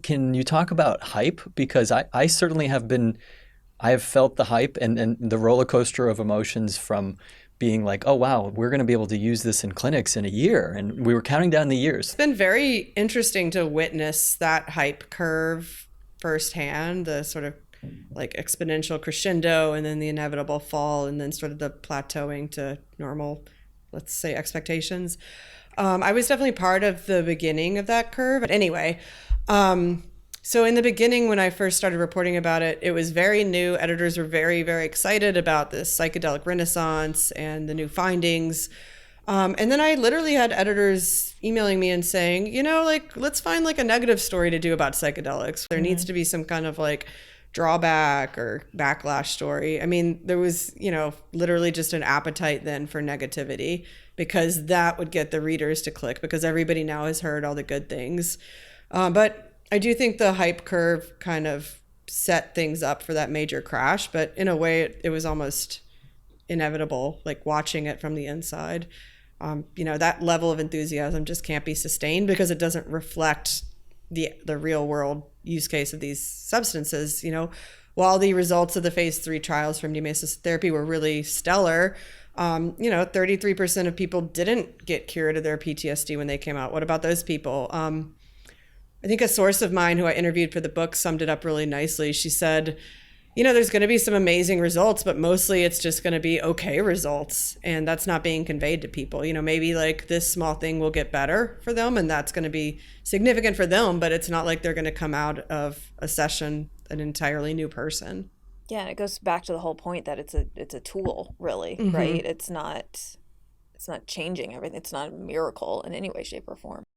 can you talk about hype? Because I certainly I have felt the hype and the roller coaster of emotions from being like, oh, wow, we're going to be able to use this in clinics in a year. And we were counting down the years. It's been very interesting to witness that hype curve firsthand, the sort of like exponential crescendo and then the inevitable fall and then sort of the plateauing to normal, let's say, expectations. I was definitely part of the beginning of that curve. But anyway, so in the beginning, when I first started reporting about it, it was very new. Editors were very, very excited about this psychedelic renaissance and the new findings. And then I literally had editors emailing me and saying, like, let's find like a negative story to do about psychedelics. There needs to be some kind of like drawback or backlash story. I mean, there was, literally just an appetite then for negativity because that would get the readers to click because everybody now has heard all the good things. But I do think the hype curve kind of set things up for that major crash, but in a way it was almost inevitable, like watching it from the inside. That level of enthusiasm just can't be sustained because it doesn't reflect the real world use case of these substances. While the results of the phase 3 trials from DMA assisted therapy were really stellar, 33% of people didn't get cured of their PTSD when they came out. What about those people? I think a source of mine who I interviewed for the book summed it up really nicely. She said, there's going to be some amazing results, but mostly it's just going to be okay results. And that's not being conveyed to people. Maybe like this small thing will get better for them and that's going to be significant for them, but it's not like they're going to come out of a session an entirely new person. Yeah, and it goes back to the whole point that it's a tool, really, right? It's not changing everything. It's not a miracle in any way, shape, or form.